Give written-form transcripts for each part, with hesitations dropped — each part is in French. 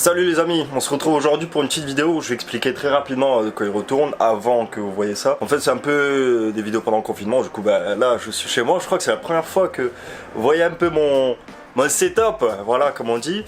Salut les amis, on se retrouve aujourd'hui pour une petite vidéo où je vais expliquer très rapidement de quoi il retourne avant que vous voyez ça. En fait c'est un peu des vidéos pendant le confinement, du coup là je suis chez moi, je crois que c'est la première fois que vous voyez un peu mon setup, voilà comme on dit.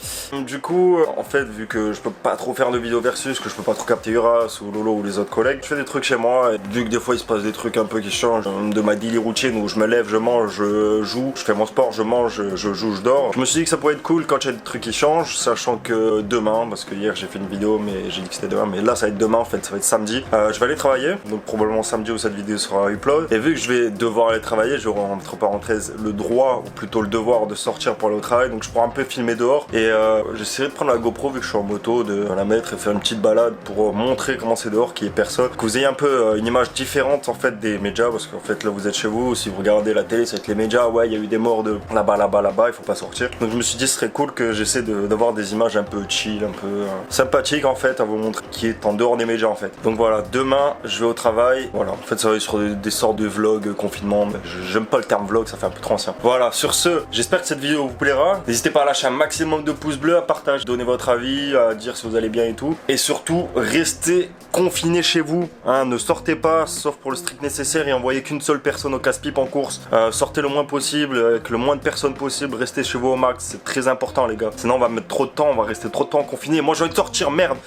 Du coup en fait vu que je peux pas trop faire de vidéos versus, que je peux pas trop capter Uras ou Lolo ou les autres collègues, je fais des trucs chez moi et vu que des fois il se passe des trucs un peu qui changent de ma daily routine où je me lève, je mange, je joue, je fais mon sport, je mange, je joue, je dors. Je me suis dit que ça pourrait être cool quand il y a des trucs qui changent, sachant que demain, parce que hier j'ai fait une vidéo mais j'ai dit que c'était demain, mais là ça va être demain en fait, ça va être samedi. Je vais aller travailler, donc probablement samedi où cette vidéo sera upload. Et vu que je vais devoir aller travailler, j'aurai entre parenthèses le droit, ou plutôt le devoir de sortir pour aller au travail, donc je pourrai un peu filmer dehors et j'essaierai de prendre la GoPro vu que je suis en moto, de la mettre et faire une petite balade pour montrer comment c'est dehors, qu'il y ait personne, que vous ayez un peu une image différente en fait des médias, parce qu'en fait là vous êtes chez vous, si vous regardez la télé c'est avec les médias, ouais il y a eu des morts de là-bas, il faut pas sortir. Donc je me suis dit ce serait cool que j'essaie d'avoir des images un peu chill, un peu sympathiques en fait, à vous montrer qui est en dehors des médias en fait. Donc voilà, demain je vais au travail, voilà, en fait ça va être sur des sortes de vlogs confinement, mais j'aime pas le terme vlog, ça fait un peu trop ancien. Voilà, sur ce, j'espère que cette vidéo vous plaira. N'hésitez pas à lâcher un maximum de pouces bleus, à partager, donner votre avis, à dire si vous allez bien et tout. Et surtout, restez confinés chez vous, hein, ne sortez pas, sauf pour le strict nécessaire, et envoyez qu'une seule personne au casse-pipe en course. Sortez le moins possible, avec le moins de personnes possible, restez chez vous au max, c'est très important les gars. Sinon on va mettre trop de temps, on va rester trop de temps confinés. Moi j'ai envie de sortir, merde.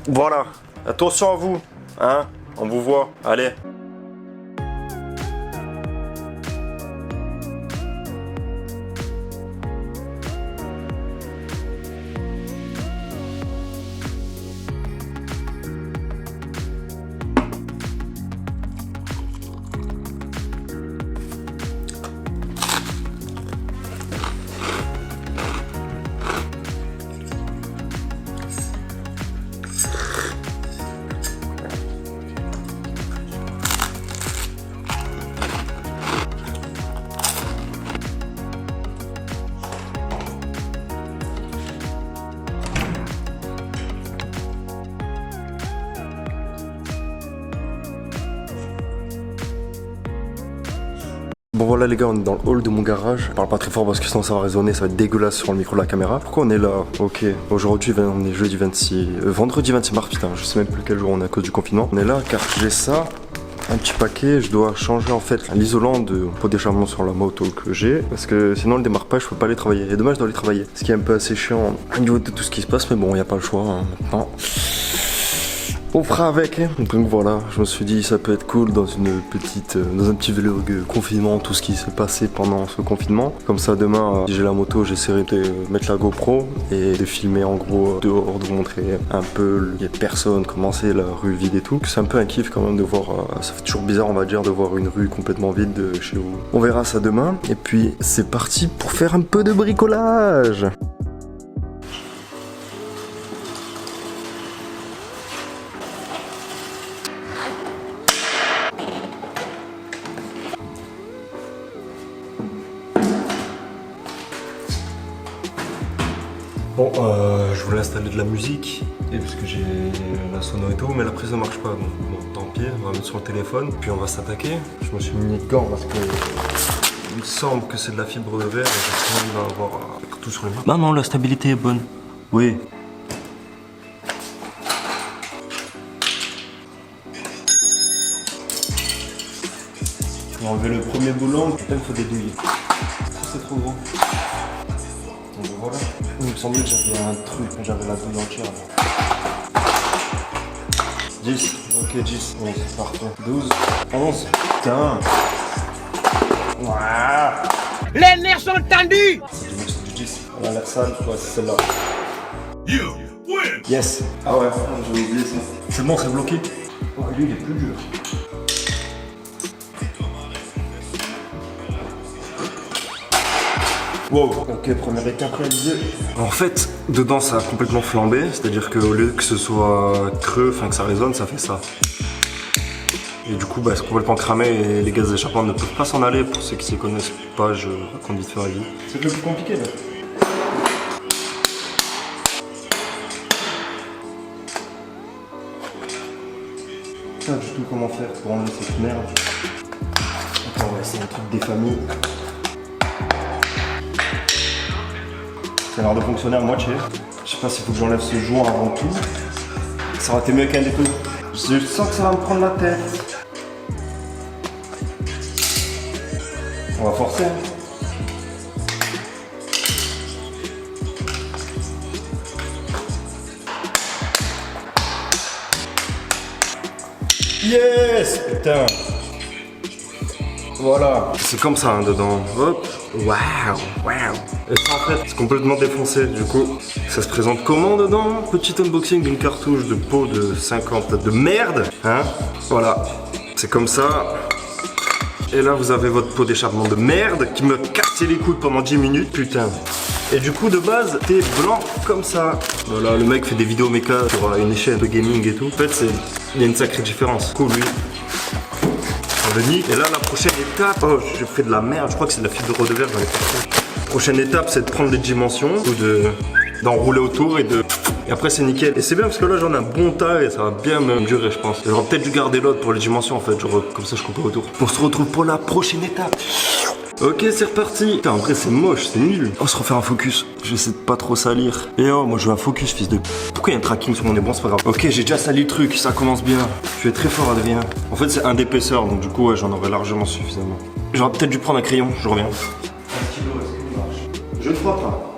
Voilà, attention à vous, hein, on vous voit, allez. Bon voilà les gars, on est dans le hall de mon garage. Je parle pas très fort parce que sinon ça va résonner, ça va être dégueulasse sur le micro de la caméra. Pourquoi on est là? Ok, aujourd'hui on est jeudi 26... vendredi 26 mars, putain, je sais même plus quel jour on est à cause du confinement. On est là car j'ai ça, un petit paquet, je dois changer en fait l'isolant de pot d'échappement sur la moto que j'ai. Parce que sinon le démarre pas, je peux pas aller travailler. Et demain je dois aller travailler. Ce qui est un peu assez chiant au niveau de tout ce qui se passe, mais bon, y a pas le choix hein, maintenant. On fera avec, hein. Donc voilà, je me suis dit ça peut être cool dans une petite, dans un petit vlog confinement, tout ce qui s'est passé pendant ce confinement. Comme ça demain, si j'ai la moto, j'essaierai de mettre la GoPro et de filmer en gros dehors, de vous montrer un peu les personnes, comment c'est la rue vide et tout. C'est un peu un kiff quand même de voir, ça fait toujours bizarre on va dire de voir une rue complètement vide de chez vous. On verra ça demain et puis c'est parti pour faire un peu de bricolage. Bon, je voulais installer de la musique, et parce que j'ai la sono et tout, mais la prise ne marche pas, donc bon, tant pis, on va mettre sur le téléphone, puis on va s'attaquer. Je me suis mis de gants parce que il me semble que c'est de la fibre de verre, et j'espère qu'il va avoir tout sur les mains. Non, la stabilité est bonne. Oui. On va enlever le premier boulon, putain, il faut des douilles. C'est trop gros. Donc voilà, il me semblait que j'avais un truc, mais j'avais la douille entière. 10, ok 10, oui, c'est parfait. 12, 11, putain. Ouah. Les nerfs sont tendus. C'est du 10. Voilà la salle, ouais, c'est celle-là. Yes. Ah ouais, j'ai oublié ça. C'est bon, c'est bloqué. Oh, lui il est plus dur. Wow. Ok, première étape réalisée. En fait, dedans ça a complètement flambé, c'est-à-dire qu'au lieu que ce soit creux, enfin que ça résonne, ça fait ça. Et du coup, c'est complètement cramé et les gaz d'échappement ne peuvent pas s'en aller. Pour ceux qui s'y connaissent pas, je raconte vite fait la vie. C'est le plus compliqué là. Je sais pas du tout comment faire pour enlever cette merde. Attends, on va essayer un truc des familles. Ça a l'air de fonctionner à moitié. Je sais pas s'il faut que j'enlève ce joint avant tout. Ça aurait été mieux qu'un détour. Je sens que ça va me prendre la tête. On va forcer. Yes! Putain! Voilà. C'est comme ça hein, dedans. Hop. Waouh! Waouh! Et ça en fait, c'est complètement défoncé. Du coup, ça se présente comment dedans? Petit unboxing d'une cartouche de peau de 50 de merde. Hein? Voilà. C'est comme ça. Et là, vous avez votre pot d'échappement de merde qui me cassait les couilles pendant 10 minutes. Putain. Et du coup, de base, t'es blanc comme ça. Voilà, le mec fait des vidéos méca sur une chaîne de gaming et tout. En fait, il y a une sacrée différence. Cool, lui. On le nique. Et là, la prochaine étape. Oh, je fais de la merde. Je crois que c'est de la fibre de verre dans les parties. Prochaine étape, c'est de prendre les dimensions ou d'enrouler autour et de. Et après, c'est nickel. Et c'est bien parce que là, j'en ai un bon tas et ça va bien me durer, je pense. J'aurais peut-être dû garder l'autre pour les dimensions en fait. Genre, comme ça, je coupe autour. On se retrouve pour la prochaine étape. Ok, c'est reparti. Putain, en vrai, c'est moche, c'est nul. On va se refaire un focus. J'essaie de pas trop salir. Et oh, moi, je veux un focus, fils de. Pourquoi il y a un tracking sur mon nez? Bon, c'est pas grave. Ok, j'ai déjà sali le truc. Ça commence bien. Je vais très fort, Adrien. En fait, c'est un d'épaisseur, donc du coup, ouais, j'en aurais largement suffisamment. J'aurais peut-être dû prendre un crayon. Je reviens. Un stylo, est-ce qu'il marche? Je ne crois pas.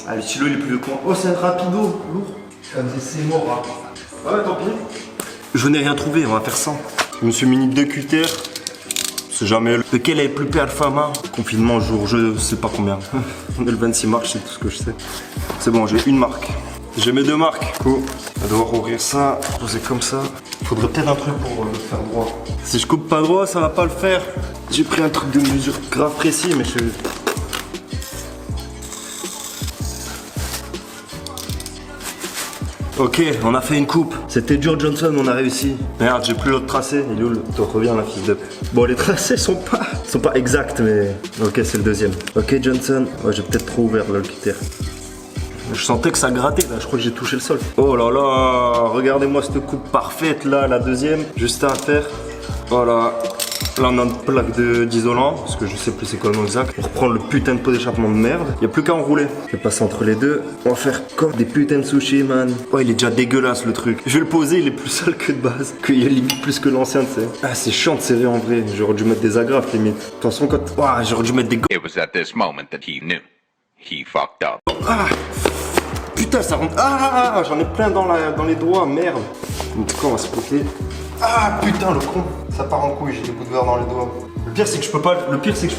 Ah, le stylo, il est plus con. Oh, c'est un rapido, lourd. C'est mort. Ah ouais, tant pis. Je n'ai rien trouvé, on va faire 100. Je me suis muni 2 cutters. C'est jamais lequel est le plus performant. Confinement jour, je sais pas combien. On est le 26 mars, c'est tout ce que je sais. C'est bon, j'ai une marque. J'ai mes 2 marques. Cool. On va devoir ouvrir ça, poser comme ça. Faudrait peut-être un truc pour le faire droit. Si je coupe pas droit, ça va pas le faire. J'ai pris un truc de mesure grave précis, mais je. Ok, on a fait une coupe. C'était dur, Johnson, on a réussi. Merde, j'ai plus l'autre tracé. Il est où le. Toi, reviens là, fils de. Bon, les tracés sont pas exacts, mais. Ok, c'est le deuxième. Ok, Johnson. Ouais, j'ai peut-être trop ouvert là, le cutter. Je sentais que ça grattait là, je crois que j'ai touché le sol. Oh là là, regardez-moi cette coupe parfaite là, la deuxième. Juste à faire. Voilà. Là on a une plaque d'isolant, parce que je sais plus c'est quoi le nom exact. On reprend le putain de pot d'échappement de merde. Il n'y a plus qu'à enrouler. Je vais passer entre les deux. On va faire comme des putains de sushis, man. Oh, il est déjà dégueulasse le truc. Je vais le poser, il est plus sale que de base. Qu'il est limite plus que l'ancien, tu sais. Ah, c'est chiant de serrer en vrai. J'aurais dû mettre des agrafes limite. De toute façon, quand. Ah, j'aurais dû mettre des gants. It was at this moment that he knew. He fucked up. Ah! Putain, ça rentre. Ah! J'en ai plein dans les doigts, merde. Donc, on va se poter. Ah putain, le con. Ça part en couille, j'ai des bouts de verre dans les doigts. Le pire c'est que je peux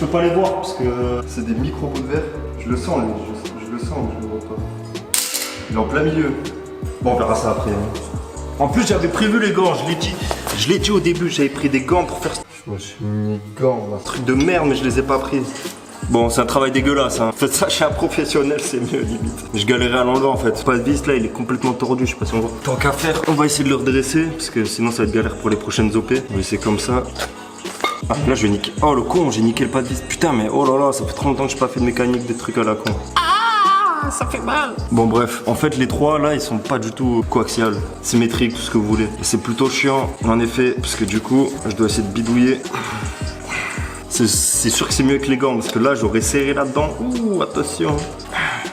pas les voir parce que c'est des micro bouts de verre. Je le sens lui, je le sens mais je le vois pas. Il est en plein milieu. Bon, on verra ça après. Hein. En plus j'avais prévu les gants, je l'ai dit au début, j'avais pris des gants pour faire. Je me suis mis des gants, un truc de merde mais je les ai pas pris. Bon, c'est un travail dégueulasse, hein. Faites ça chez un professionnel, c'est mieux limite. Je galérais à l'enlever en fait. Pas de vis là, il est complètement tordu, je sais pas si on voit. Tant qu'à faire, on va essayer de le redresser parce que sinon ça va être galère pour les prochaines OP. On va essayer comme ça. Ah, là je vais niquer. Oh le con, j'ai niqué le pas de vis. Putain, mais oh là là, ça fait trop longtemps que j'ai pas fait de mécanique, des trucs à la con. Ah, ça fait mal. Bon, bref, en fait, les trois là, ils sont pas du tout coaxiales, symétriques, tout ce que vous voulez. Et c'est plutôt chiant en effet, parce que du coup, je dois essayer de bidouiller. C'est sûr que c'est mieux que les gants parce que là j'aurais serré là-dedans. Ouh, attention.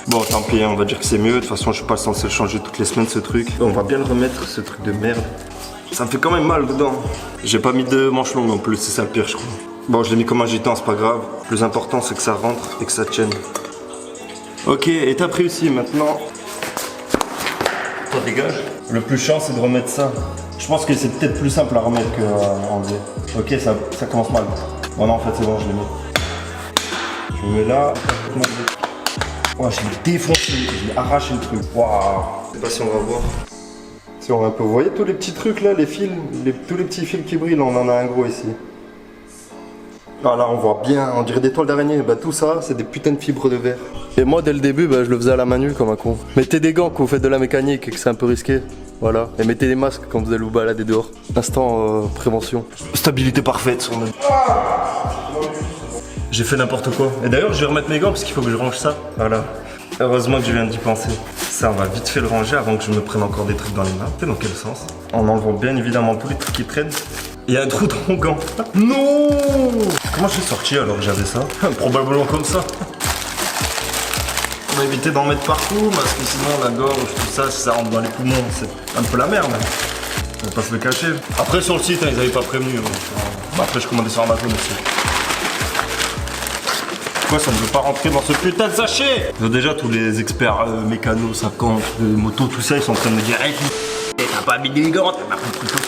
Bon, tant pis, on va dire que c'est mieux. De toute façon, je suis pas censé le changer toutes les semaines ce truc. On va bien le remettre, ce truc de merde. Ça me fait quand même mal dedans. J'ai pas mis de manches longues en plus, c'est ça le pire, je crois. Bon, je l'ai mis comme un gitan, c'est pas grave. Le plus important, c'est que ça rentre et que ça tienne. Ok, étape réussie maintenant. Toi, dégage. Le plus chiant, c'est de remettre ça. Je pense que c'est peut-être plus simple à remettre qu'à enlever. Ok, ça commence mal. Bon non, en fait c'est bon, je l'ai mis. Je le mets là. Ouais, je l'ai défoncé, je l'ai arraché le truc. Waouh. Je sais pas si on va voir. Si on va un peu. Vous voyez tous les petits trucs là, les fils, tous les petits fils qui brillent, on en a un gros ici. Ah là on voit bien, on dirait des toiles d'araignée. Bah tout ça, c'est des putains de fibres de verre. Et moi dès le début, bah, je le faisais à la main nue comme un con. Mettez des gants quand vous faites de la mécanique et que c'est un peu risqué. Voilà. Et mettez des masques quand vous allez vous balader dehors. Instant prévention. Stabilité parfaite. J'ai fait n'importe quoi. Et d'ailleurs, je vais remettre mes gants parce qu'il faut que je range ça. Voilà. Heureusement que je viens d'y penser. Ça, on va vite fait le ranger avant que je me prenne encore des trucs dans les mains. Dans quel sens? En enlevant bien évidemment tous les trucs qui traînent. Il y a un trou dans mon gant. Non! Comment je suis sorti alors que j'avais ça? Probablement comme ça. va éviter d'en mettre partout parce que sinon la gorge, tout ça, si ça rentre dans les poumons, c'est un peu la merde. On va pas se le cacher. Après sur le site, ils avaient pas prévenu. Bah, après je commandais sur Amazon aussi. Pourquoi ça ne veut pas rentrer dans ce putain de sachet? Déjà tous les experts mécanos, 50, moto, tout ça, ils sont en train de me dire hey, t'as pas mis des gants, t'as pas pris de couteau.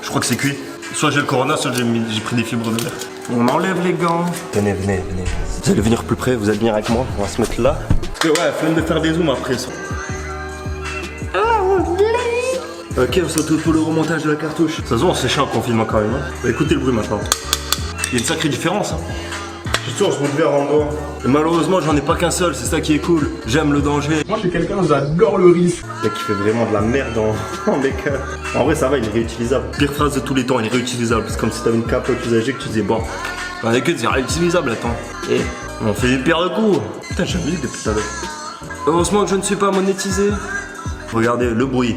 Je crois que c'est cuit. Soit j'ai le corona, soit j'ai pris des fibres de verre. On enlève les gants. Venez. Vous allez venir plus près, vous allez venir avec moi, on va se mettre là. Parce que ouais, flemme de faire des zooms après ça. Ok, on saute tout le remontage de la cartouche. Ça se voit, on s'est chiant en confinement quand même. Hein. Bah, écoutez le bruit maintenant. Il y a une sacrée différence. Hein. Je suis sûr, je vous le verre en bas. Et malheureusement, j'en ai pas qu'un seul, c'est ça qui est cool. J'aime le danger. Moi, je suis quelqu'un, j'adore le risque. Le mec qui fait vraiment de la merde en méca. En vrai, ça va, il est réutilisable. Pire phrase de tous les temps, il est réutilisable. C'est comme si t'avais une capote usagée que tu disais, bon, avec eux, c'est réutilisable, attends. Et on fait des paires de coups. Putain, j'ai musique depuis tout à l'heure. Heureusement que je ne suis pas monétisé. Regardez, le bruit.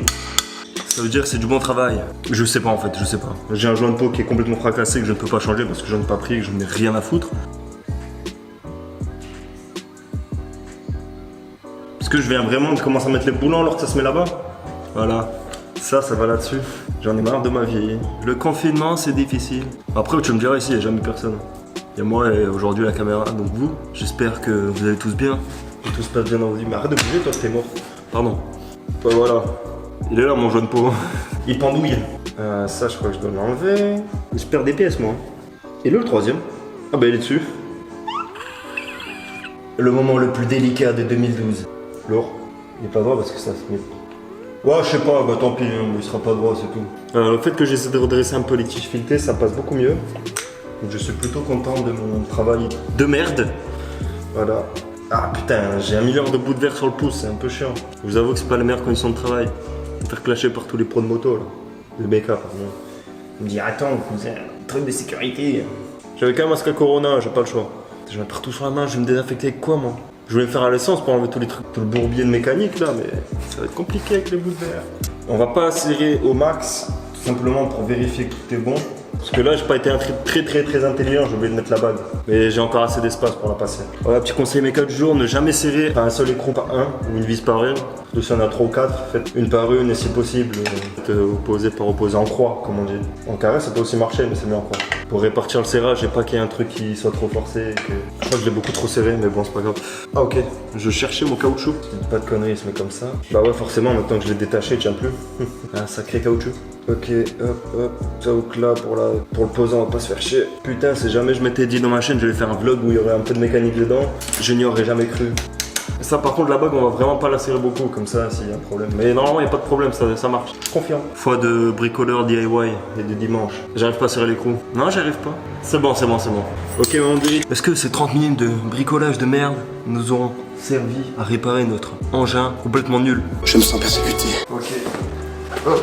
Ça veut dire que c'est du bon travail. Je sais pas en fait, je sais pas. J'ai un joint de peau qui est complètement fracassé que je ne peux pas changer parce que j'en ai pas pris et que je n'ai rien à foutre. Est-ce que je viens vraiment de commencer à mettre les boulons alors que ça se met là-bas? Voilà. Ça va là-dessus. J'en ai marre de ma vie. Le confinement, c'est difficile. Après, tu me diras ici, il n'y a jamais personne. Il y a moi et aujourd'hui la caméra, donc vous. J'espère que vous allez tous bien. Que tout se passe bien dans vos vies. Mais arrête de bouger, toi, t'es mort. Pardon. Ouais, voilà. Il est là, mon jaune pot. Il pendouille. Ça, je crois que je dois l'enlever. Je perds des pièces, moi. Et là, le troisième. Ah bah, il est dessus. Le moment le plus délicat de 2012. Lourd. Il est pas droit parce que ça se met. Ouais, je sais pas, bah tant pis, il sera pas droit, c'est tout. Le fait que j'essaie de redresser un peu les tiges filetées, ça passe beaucoup mieux. Donc je suis plutôt content de mon travail de merde. Voilà. Ah putain, j'ai 1 milliard de bouts de verre sur le pouce, c'est un peu chiant. Je vous avoue que c'est pas les meilleures conditions de travail. Me faire clasher par tous les pros de moto là. Le BK pardon. Il me dit attends, cousin, truc de sécurité. J'avais quand même un masque à Corona, j'ai pas le choix. Je vais partout sur la main, je vais me désinfecter avec quoi moi? Je voulais faire à l'essence pour enlever tous les trucs, tout le bourbier de mécanique là, mais ça va être compliqué avec les bouts de verre. On va pas serrer au max, tout simplement pour vérifier que tout est bon. Parce que là, j'ai pas été un très intelligent, j'ai oublié de mettre la bague. Mais j'ai encore assez d'espace pour la passer. Voilà, petit conseil méca du jour, ne jamais serrer un seul écrou par un, ou une vis par une. Surtout si on a 3 ou 4, faites une par une et si possible, opposer par opposer en croix, comme on dit. En carré, ça peut aussi marcher, mais c'est mieux en croix. Pour répartir le serrage et pas qu'il y ait un truc qui soit trop forcé. Et que... Je crois que je l'ai beaucoup trop serré, mais bon, c'est pas grave. Ah ok, je cherchais mon caoutchouc. Je dis pas de conneries, il se met comme ça. Bah ouais, forcément, maintenant que je l'ai détaché, il tient plus. Un sacré caoutchouc. Ok, hop, donc là pour le poser, on va pas se faire chier. Putain, si jamais je m'étais dit dans ma chaîne, je vais faire un vlog où il y aurait un peu de mécanique dedans, je n'y aurais jamais cru. Ça par contre la bague on va vraiment pas la serrer beaucoup comme ça s'il y a un problème. Mais normalement il n'y a pas de problème, ça marche. Confirme. Fois de bricoleur DIY et de dimanche. J'arrive pas à serrer l'écrou. Non j'arrive pas. C'est bon. Ok mon dieu. Est-ce que ces 30 minutes de bricolage de merde nous auront servi à réparer notre engin complètement nul? Je me sens persécuté. Ok. Hop.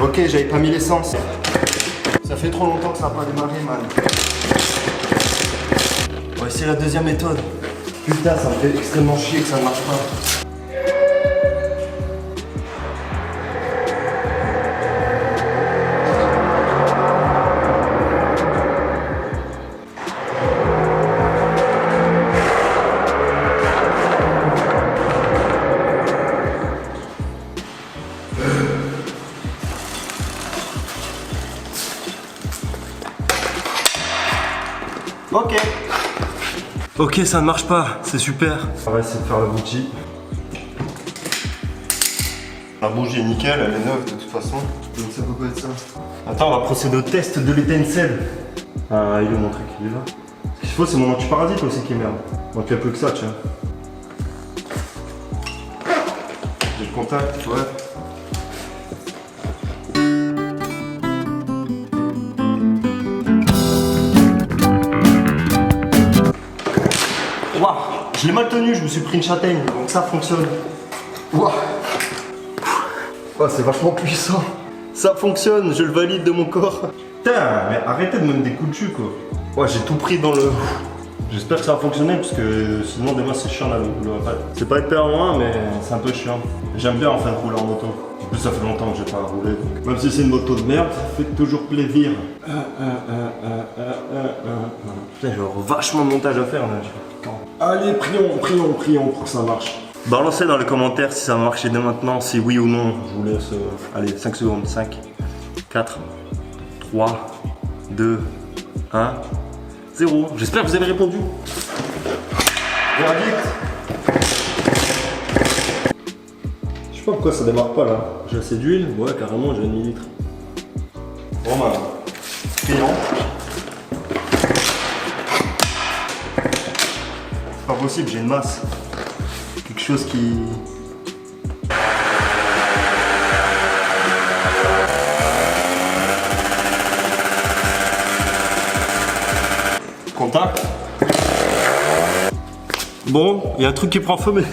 Ok, j'avais pas mis l'essence. Ça fait trop longtemps que ça n'a pas démarré, man. On va essayer la deuxième méthode. Putain, ça me fait extrêmement chier que ça ne marche pas. Ok, ça ne marche pas, c'est super. On va essayer de faire la bougie. La bougie est nickel, elle est neuve de toute façon. Donc ça peut pas être ça. Attends, on va procéder au test de l'étincelle. Ah, il est où mon truc? Il est là. Ce qu'il faut, c'est mon antiparasite aussi qui est merde. Donc il n'y a plus que ça, tiens. J'ai le contact, ouais. Waouh, je l'ai mal tenu, je me suis pris une châtaigne, donc ça fonctionne. Waouh. Oh, c'est vachement puissant. Ça fonctionne, je le valide de mon corps. Putain, mais arrêtez de me mettre des coups de jus quoi. Ouais, j'ai tout pris dans le... J'espère que ça va fonctionner parce que sinon des fois c'est chiant là, le iPad. C'est pas hyper loin mais c'est un peu chiant. J'aime bien en fait rouler en moto. En plus ça fait longtemps que j'ai pas roulé. Donc. Même si c'est une moto de merde, ça fait toujours plaisir. Putain, j'ai vachement de montage à faire là. Allez, prions pour que ça marche. Balancez dans les commentaires si ça va marcher dès maintenant, si oui ou non. Je vous laisse, allez, 5 secondes. 5, 4, 3, 2, 1, 0. J'espère que vous avez répondu. Verdict. Je sais pas pourquoi ça démarre pas là. J'ai assez d'huile. Ouais, carrément, j'ai 1 millilitre. Bon bah, prions. C'est pas possible, j'ai une masse. Quelque chose qui... Contact. Bon, il y a un truc qui prend feu mais...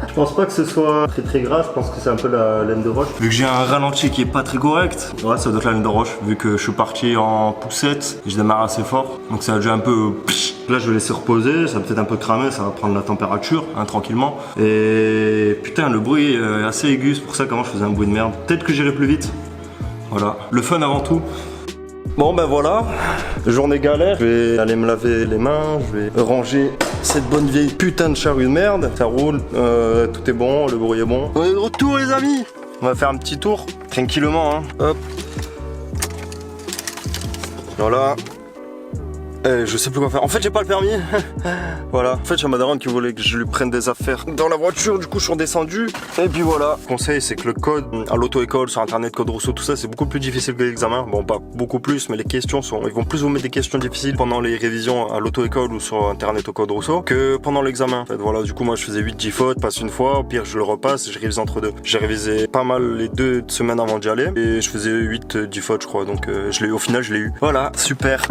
Je pense pas que ce soit très grave, je pense que c'est un peu la laine de roche. Vu que j'ai un ralenti qui est pas très correct, ouais ça doit être la laine de roche, vu que je suis parti en poussette et je démarre assez fort. Donc ça a déjà un peu... Là je vais laisser reposer, ça va peut-être un peu cramer, ça va prendre la température, hein, tranquillement. Et putain le bruit est assez aigu, c'est pour ça qu'avant je faisais un bruit de merde. Peut-être que j'irai plus vite. Voilà, le fun avant tout. Bon ben voilà, journée galère, je vais aller me laver les mains, je vais ranger cette bonne vieille putain de charrue de merde. Ça roule, tout est bon, le bruit est bon. On est de retour les amis. On va faire un petit tour, tranquillement hein. Hop. Voilà. Je sais plus quoi faire. En fait, j'ai pas le permis. Voilà. En fait, j'ai ma daronne qui voulait que je lui prenne des affaires dans la voiture. Du coup, je suis redescendu. Et puis voilà. Le conseil, c'est que le code à l'auto-école, sur internet, code Rousseau, tout ça, c'est beaucoup plus difficile que l'examen. Bon, pas beaucoup plus, mais les questions sont. Ils vont plus vous mettre des questions difficiles pendant les révisions à l'auto-école ou sur internet au code Rousseau que pendant l'examen. En fait, voilà. Du coup, moi, je faisais 8-10 fautes, passe une fois. Au pire, je le repasse. Je révise entre deux. J'ai révisé pas mal les 2 semaines avant d'y aller. Et je faisais 8-10 fautes, je crois. Donc, au final, je l'ai eu. Voilà. Super.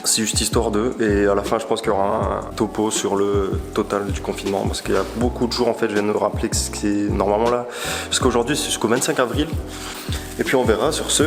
C'est juste histoire d'eux et à la fin je pense qu'il y aura un topo sur le total du confinement parce qu'il y a beaucoup de jours en fait. Je viens de me rappeler que c'est normalement là jusqu'aujourd'hui, c'est jusqu'au 25 avril et puis on verra sur ce.